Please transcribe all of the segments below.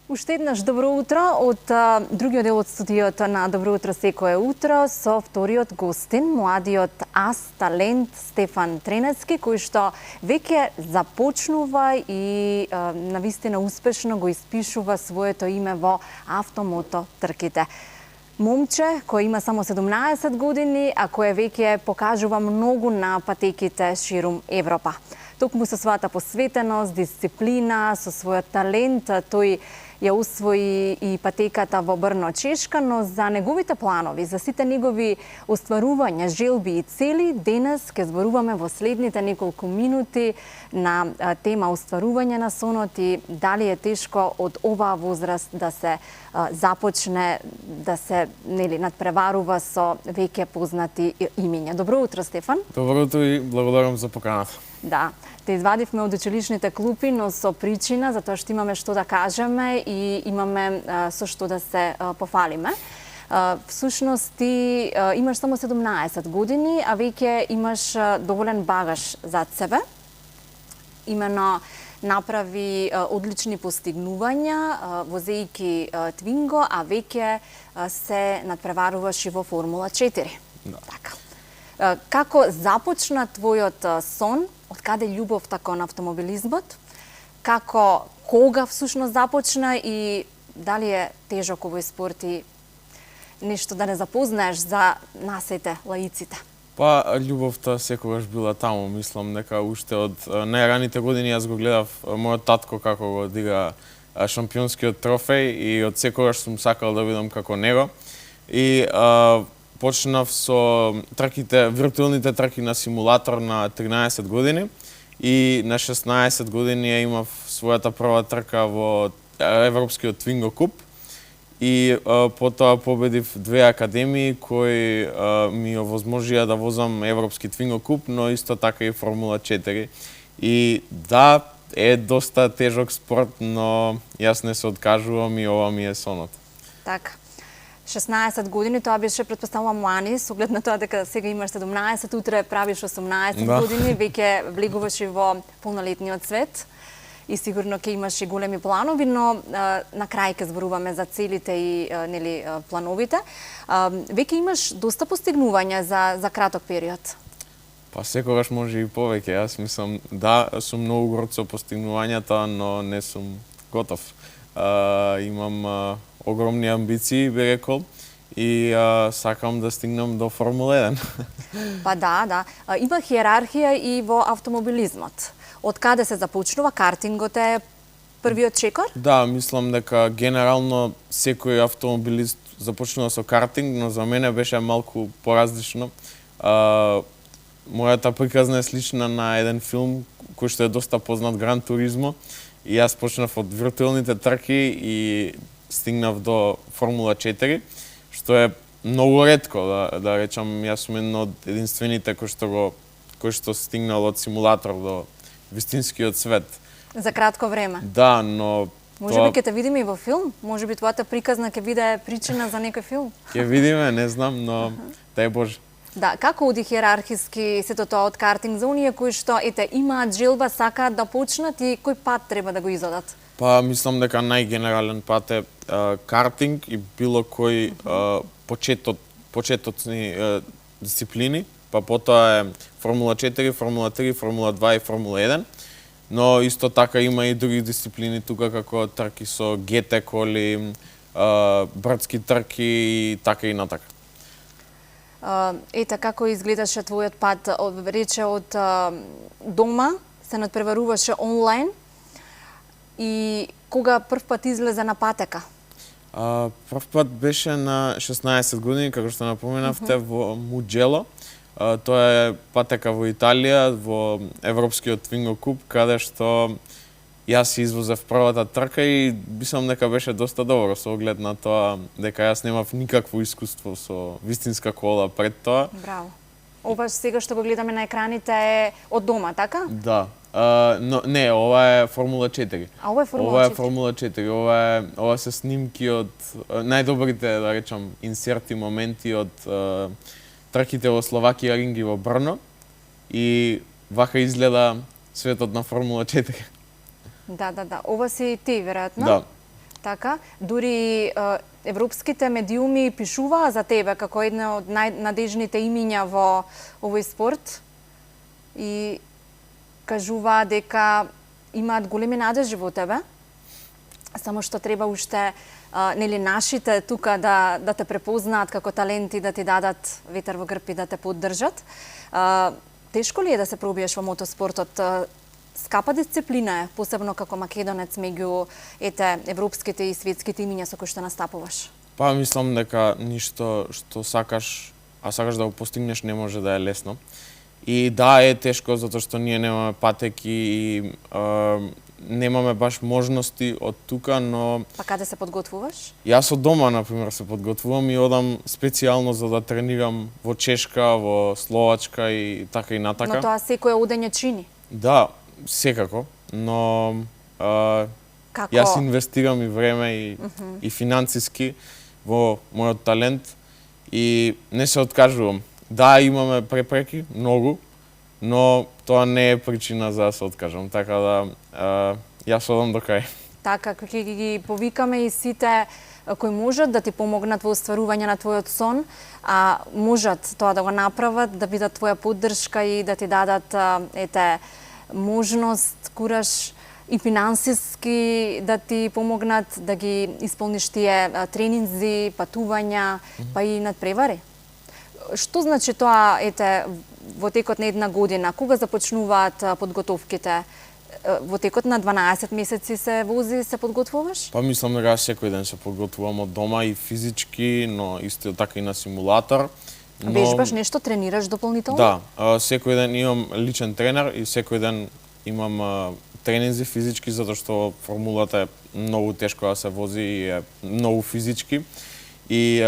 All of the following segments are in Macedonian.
Уште еднаш добро утро од другиот дел од студиото на Добро утро секое утро со вториот гостин, младиот ас, талент Стефан Тренецки, кој што веќе започнува и навистина успешно го испишува своето име во автомото трките. Момче кој има само 17 години, а кој веќе покажува многу на патеките ширум Европа. Токму со својата посветеност, дисциплина, со својот талент, тој ја усвои и патеката во Брно, Чешка, но за неговите планови, за сите негови остварувања, желби и цели, денес ќе зборуваме во следните неколку минути на тема остварување на сонот и дали е тешко од оваа возраст да се започне да се надпреварува со веќе познати имиња. Добро утро, Стефан. Добро утро и благодарам за поканата. Да, те извадивме од училишните клупи, но со причина, затоа што имаме што да кажеме и имаме со што да се пофалиме. Всушност ти имаш само 17 години, а веќе имаш доволен багаж зад себе. Имено направи одлични постигнувања возејќи Твинго, а веќе се надпреваруваш и во Формула 4. Да. Така. Како започна твојот сон? Од каде љубовта кон автомобилизмот? Кога всушност започна и дали е тежок овој спорт и нешто да не запознаеш за насите, лаиците? Па, љубовта секогаш била таму. Мислам дека уште од најраните години јас го гледав мојот татко како го дига шампионскиот трофеј и од секогаш сум сакал да бидам како него. И почнав со трките, виртуелните трки на симулатор на 13 години и на 16 години ја имав својата прва трка во Европскиот Твинго куп и потоа победив две академии кои ми овозможија да возам Европски Твинго куп, но исто така и Формула 4. И да, е доста тежок спорт, но јас не се откажувам и ова ми е сонот. Така. 16 години, тоа беше претпоставувам млани, со оглед на тоа дека сега имаш 17, утре правиш 18 години, веќе влегуваш и во полнолетниот свет и сигурно ќе имаш и големи планови, но на крај ќе зборуваме за целите и плановите. Веќе имаш доста постигнувања за краток период. Па секогаш може и повеќе. Јас мислам, да, сум многу горд со постигнувањата, но не сум готов. Имам огромни амбиции, би рекол, и сакам да стигнам до Формула 1. Па да. Има хиерархија и во автомобилизмот. Од каде се започнува? Картингот е првиот чекор? Да, мислам дека генерално секој автомобилист започнува со картинг, но за мене беше малку поразлично. Мојата приказна е слична на еден филм кој што е доста познат, Гран Туризмо, и јас почнав од виртуелните трки и стигнав до Формула 4, што е многу ретко, да речам. Јас сум еден од единствените кој што стигнал од симулатор до вистинскиот свет. За кратко време. Да, но може би ќе те видиме и во филм? Може би твојата приказна ќе биде причина за некој филм? Ќе видиме, не знам, но дај Боже. Да, како оди хиерархиски сето тоа од картинг за оние кои што имаат желба, сакаат да почнат и кој пат треба да го изодат? Па мислам дека најгенерален пат е картинг и било кој почетоцни дисциплини, па потоа е Формула 4, Формула 3, Формула 2 и Формула 1. Но исто така има и други дисциплини тука, како трки со ГТ коли, брдски трки и така и натака. Ета како изгледаше твојот пат? Рече од дома се надпреваруваше онлайн и кога прв пат излезе на патека? Прв пат беше на 16 години, како што напоменавте, во Муџело. Тоа е патека во Италија, во Европскиот Твинго куп, каде што јас извозев првата трка и мислам дека беше доста добро со оглед на тоа дека јас немав никакво искуство со вистинска кола пред тоа. Браво. Ова сега што го гледаме на екраните е од дома, така? Да. Но не, ова е Формула 4. А ова е Формула 4? Ова е Формула 4. Ова се снимки од најдобрите, да речам, инсерти моменти од трките во Словакија, Ринг и во Брно. И вака изгледа светот на Формула 4. Да. Ова си ти, веројатно? Да. Така, дури европските медиуми пишуваа за тебе како една од најнадежните имиња во овој спорт и кажуваа дека имаат големи надежи во тебе, само што треба уште нели нашите тука да те препознаат како талент и да ти дадат ветер во грб и да те поддржат. Тешко ли е да се пробиеш во мотоспортот? Скапа дисциплина е, посебно како македонец меѓу европските и светските имиња со кои што настапуваш? Па мислам дека ништо што сакаш, а сакаш да го постигнеш, не може да е лесно. И да, е тешко затоа што ние немаме патеки и немаме баш можности од тука, но... Па каде се подготвуваш? Јас од дома, например, се подготвувам и одам специјално за да тренирам во Чешка, во Словачка и така и натака. Но тоа секој одење чини? Да, секако, но Како? јас инвестирам и време и финансиски во мојот талент и не се откажувам. Да, имаме препреки, многу, но тоа не е причина за да се откажам, така да јас одам до крај. Така, ќе ги повикаме и сите кои можат да ти помогнат во остварување на твојот сон, а можат тоа да го направат, да бидат твоја поддршка и да ти дадат можност, кураж и финансиски да ти помогнат да ги исполниш тие тренинзи, патувања, па и надпревари. Што значи тоа, во текот на една година? Кога започнуваат подготовките? Во текот на 12 месеци се вози, се подготвуваш? Па мислам дека секој ден се подготвувам од дома и физички, но исто така и на симулатор. Вежбаш нешто, тренираш дополнително? Да, секој ден имам личен тренер и секој ден имам тренинзи физички, затоа што формулата е многу тешко да се вози и е многу физички. И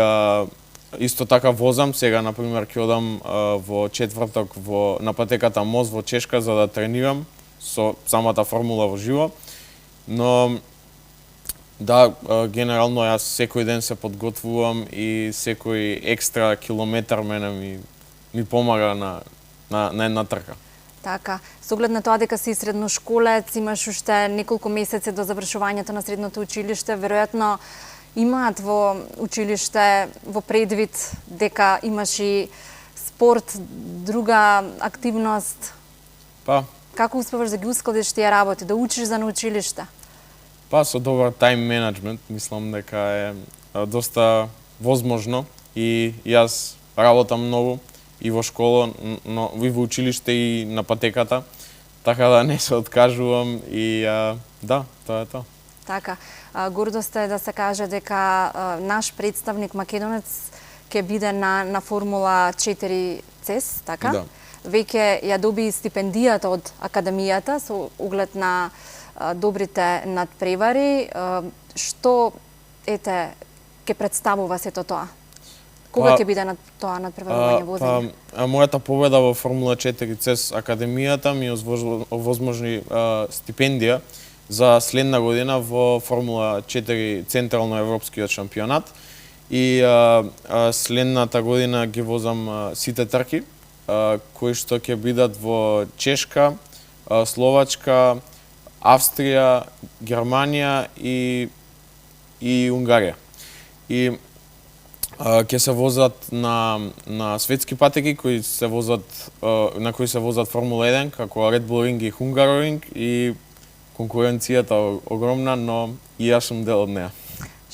исто така возам, сега, например, ќе одам во четврток на патеката Мост во Чешка за да тренирам со самата формула во живо. Но, да, генерално јас секој ден се подготвувам и секој екстра километар мене ми помага на една трка. Така, со оглед на тоа дека си средношколец, имаш уште неколку месеци до завршувањето на средното училиште, веројатно имаат во училиште во предвид дека имаш и спорт, друга активност. Па, како успеваш да ги ускладиш тие работи, да учиш за на училиште? Па, со добар тајм менеджмент, мислам дека е доста возможно и јас работам многу и во школа, но и во училиште и на патеката, така да не се откажувам и да, тоа е тоа. Така, гордост е да се каже дека наш представник македонец ќе биде на Формула 4 CES, така? Да. Веќе ја доби стипендијата од Академијата со оглед на добрите надпревари. Што ќе представува сето тоа? Кога ќе биде тоа надпреварување возење? Мојата победа во Формула 4 CES Академијата ми овозможни стипендија за следна година во Формула 4 Централно европскиот шампионат и следната година ги возам сите трки кои што ќе бидат во Чешка, Словачка, Австрија, Германија и Унгарија. И ќе се возат на светски патеки кои се возат на кои се возат Формула 1 како Red Bull Ring и Hungaroring и конкуренцијата огромна, но и јас сум дел од неа.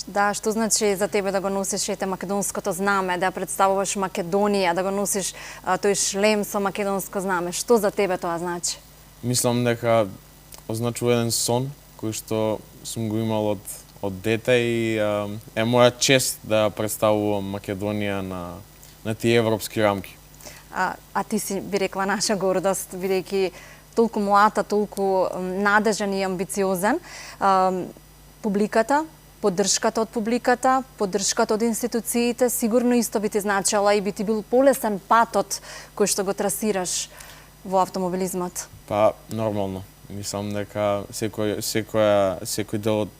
Да, што значи за тебе да го носиш македонското знаме, да представуваш Македонија, да го носиш тој шлем со македонско знаме? Што за тебе тоа значи? Мислам дека означува еден сон кој што сум го имал од дете и е моја чест да представувам Македонија на тие европски рамки. А ти си, би рекла, наша гордост, бидејќи толку млад, толку надежен и амбициозен. Публиката, поддршката од публиката, поддршката од институциите, сигурно исто би ти значела и би ти бил полесен патот кој што го трасираш во автомобилизмот. Па, нормално. Мислам дека секој дел од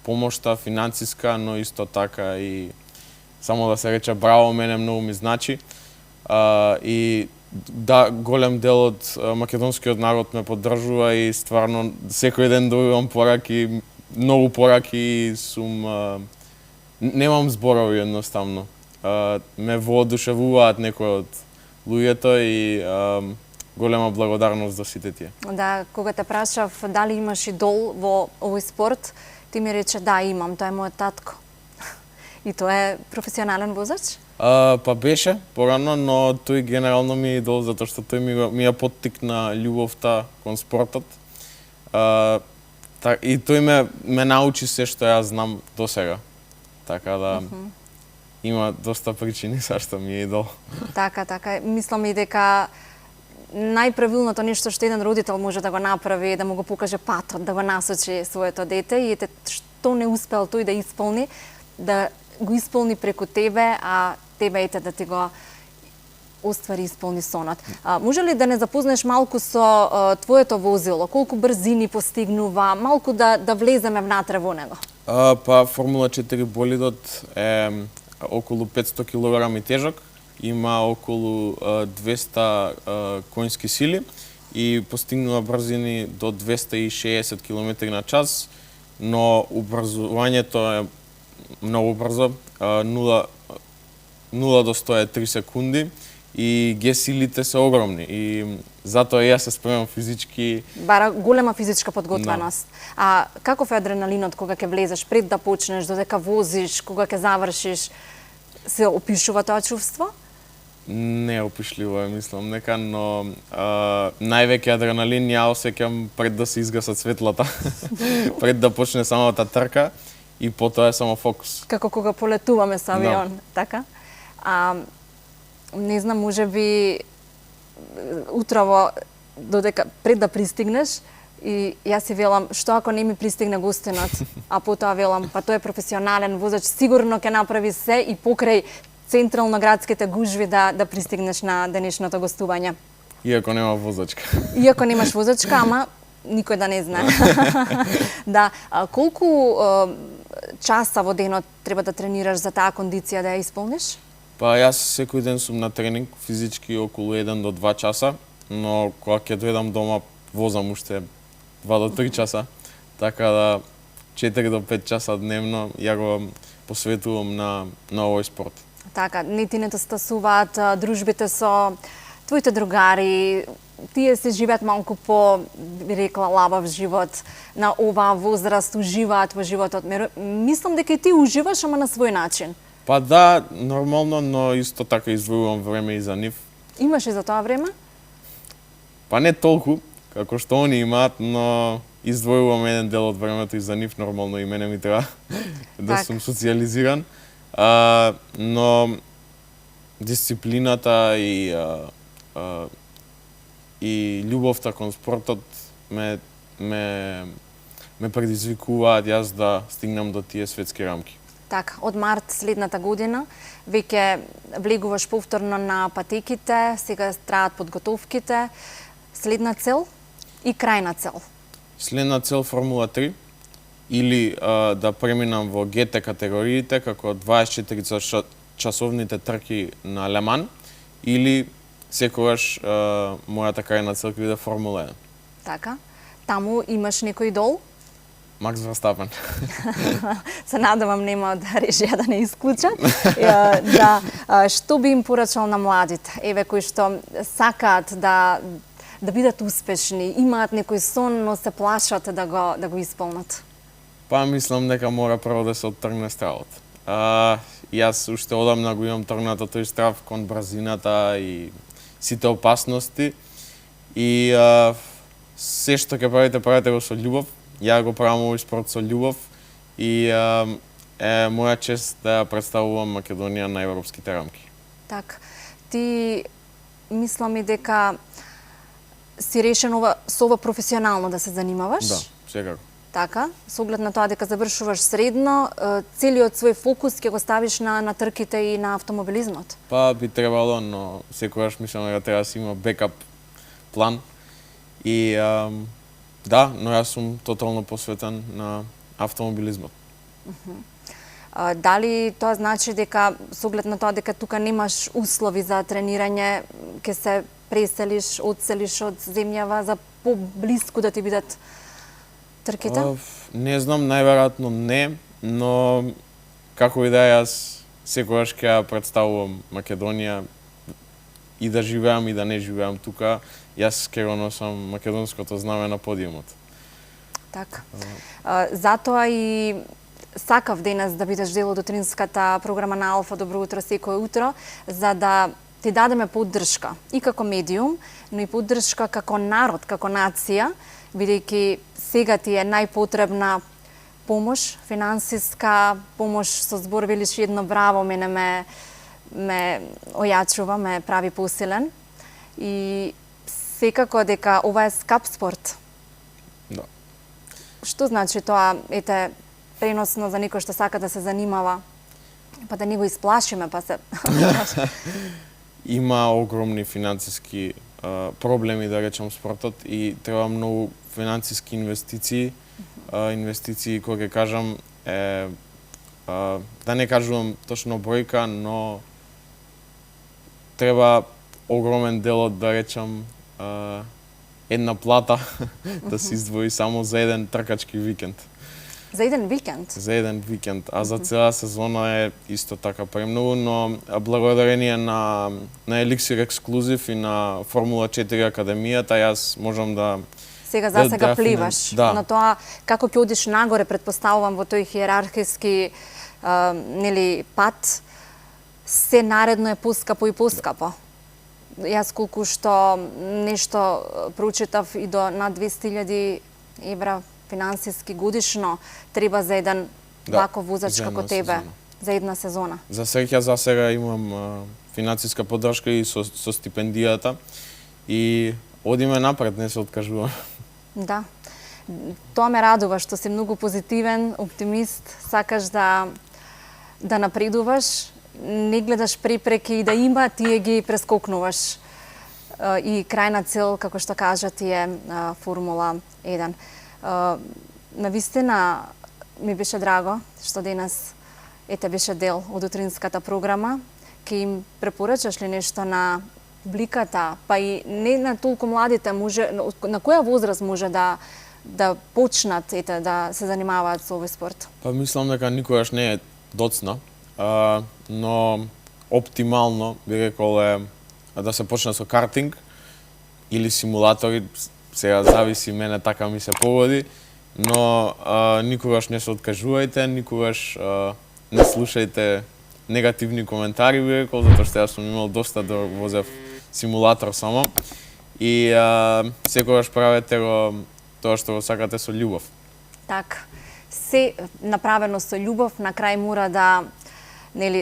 помошта финансиска, но исто така и само да се рече браво, мене многу ми значи. И да, голем дел од македонскиот народ ме поддржува и стварно секој ден добивам пораки многу пораки и немам зборови едноставно. Ме воодушевуваат некои од луѓето и голема благодарност до сите тие. Да, кога те прашав дали имаш идол во овој спорт, ти ми рече да, имам, тоа е мојот татко. И тоа е професионален возач? Па беше порано, но тој генерално ми е идол затоа што тој ми ја поттикна љубовта кон спортот. И тој ме научи се што јас знам досега. Така да има доста причини зашто ми е идол. Така. Мислам и дека најправилното нешто што еден родител може да го направи е да му го покаже патот, да го насочи своето дете и што не успел тој да исполни, да го исполни преку тебе, а тебе ете да ти го оствари исполни сонот. Може ли да не запознаеш малку со твоето возило? Колку брзини постигнува? Малку да влеземе внатре во него. Па Формула 4 болидот е околу 500 кг тежок, има околу 200 конски сили и постигнува брзини до 260 км на час, но убрзувањето е многу брзо, 0 до 100 е 3 секунди и силите се огромни и затоа јас се спремам физички. Бара голема физичка подготвеност. А каков е адреналинот кога ќе влезеш пред да почнеш, додека возиш, кога ќе завршиш? Се опишува тоа чувство? Не опишливо е, мислам нека, но највеќе адреналин ја осеќам пред да се изгасат светлата, пред да почне самата трка и потоа е само фокус. Како кога полетуваме со авион, така? Не знам, може би утрово додека пред да пристигнеш и јас си велам што ако не ми пристигне гостинот, а потоа велам па тој е професионален возач, сигурно ќе направи се и покрај централно градските гужви да пристигнеш на денешното гостување. Иако нема возачка. Иако немаш возачка, ама никој да не знае. Да, колку часа во денот треба да тренираш за таа кондиција да ја исполниш? Па јас секој ден сум на тренинг, физички околу 1 до 2 часа, но кога ќе дојдам дома возам уште 2 до 3 часа, така да 4 до 5 часа дневно ја го посветувам на овој спорт. Така, не ти недостасуваат дружбите со твоите другари, тие се живеат малку по, би рекла, лабав живот, на оваа возраст уживаат во животот. Мислам дека и ти уживаш, ама на свој начин. Па да, нормално, но исто така издвојувам време и за нив. Имаш и за тоа време? Па не толку, како што они имаат, но издвојувам еден дел од времето и за нив, нормално и мене ми треба да сум социјализиран. Но дисциплината и љубовта кон спортот ме предизвикуваат јас да стигнам до тие светски рамки. Така, од март следната година веќе влегуваш повторно на патеките, сега траат подготовките. Следна цел и крајна цел? Следна цел Формула 3 или да преминам во ГТ категориите како 24 часовните трки на Ле Ман или секогаш мојата крајна цел ќе биде Формула 1. Така. Таму имаш некој идол? Макс Верстапен. Се надевам нема да режија да не исклучат. Што би им порачал на младите? Еве кои што сакаат да бидат успешни, имаат некој сон, но се плашат да го исполнат. Па мислам дека мора прво да се оттргне стравот. Јас уште одамна го имам тргнато тој страв кон брзината и сите опасности и се што ќе правите го со љубов. Ја го правам овој спорт со љубов и е моја чест да ја представувам Македонија на европските рамки. Така. Ти мислам и дека си решен со ова професионално да се занимаваш? Да, секако. Така, со оглед на тоа дека завршуваш средно, целиот свој фокус ќе го ставиш на трките и на автомобилизмот? Па би требало, но секогаш мислам дека треба да се има бекап план. И да, но јас сум тотално посветен на автомобилизмот. Дали тоа значи дека, со оглед на тоа дека тука немаш услови за тренирање, ќе се преселиш, одселиш од земјава за поблиску да ти бидат трките? Не знам, најверојатно не, но како и да е, јас секогаш ќе ја представувам Македонија и да живеам и да не живеам тука, јас ќе го носам македонското знаме на подиумот. Така. Затоа и сакав денес да бидеш дел од утринската програма на Алфа Добро утро секое утро, за да ти дадеме поддршка и како медиум, но и поддршка како народ, како нација, бидејќи сега ти е најпотребна помош, финансиска помош, со збор велиш едно браво, мене ме ојачува, ме прави посилен. И секако дека ова е скап спорт. Да. Што значи тоа, ете, преносно за некој што сака да се занимава, па да не го исплашиме, па се... Има огромни финансиски проблеми, да речем, спортот и треба многу финансиски инвестиции. Инвестиции, кој ќе кажам, е, да не кажувам точно бројка, но треба огромен дел од, да речем, една плата да се издвои само за еден тркачки викенд. За еден викенд? За еден викенд, а за цела сезона е исто така премногу, но благодарение на Elixir Exclusive и на Формула 4 Академијата, јас можам да... Сега за сега пливаш, да. На тоа како ќе одиш нагоре, предпоставувам, во тој хиерархиски нели пат, се наредно е поскапо и поскапо. Јас колку што нешто прочитав и до над 200.000 евра финансиски годишно треба за еден ваков возач како тебе, за една сезона. За среќа за сега имам финансиска поддршка и со стипендијата и одиме напред, не се откажувам. Да. Тоа ме радува што си многу позитивен, оптимист, сакаш да напредуваш, не гледаш препреки и да има, тие ги прескокнуваш. И крајна цел, како што кажа, ти е Формула 1. Навистина ми беше драго што денес беше дел од утринската програма. Ке им препорачаш ли нешто на публиката, па и не на толку младите, на која возраст може да почнат да се занимаваат со овој спорт? Па мислам дека никогаш не е доцна, но оптимално би рекол е да се почне со картинг или симулатори, сега зависи, мене така ми се погоди, но никогаш не се откажувајте, никогаш не слушајте негативни коментари, би рекол, затоа што јас сум имал доста да возев симулатор само и секогаш правете го тоа што го сакате со љубов. Така, се направено со љубов, на крај мора да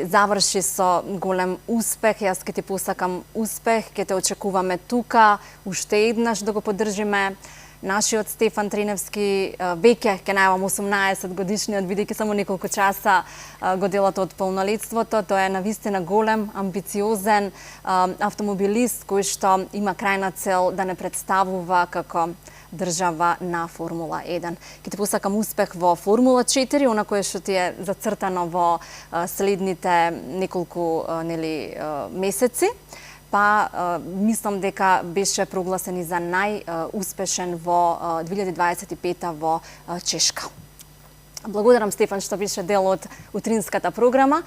заврши со голем успех. Јас ќе ти посакам успех, ќе те очекуваме тука, уште еднаш да го поддржиме нашиот Стефан Треневски, веќе ќе најавам 18 годишниот, бидејќи само неколку часа го делат од полнолетството. Тој е навистина голем, амбициозен автомобилист кој што има крајна цел да не представува како држава на Формула 1. Ќе ти посакам успех во Формула 4, она кое што ти е зацртано во следните неколку месеци. Па мислам дека беше прогласен и за најуспешен во 2025 во Чешка. Благодарам, Стефан, што беше дел од утринската програма.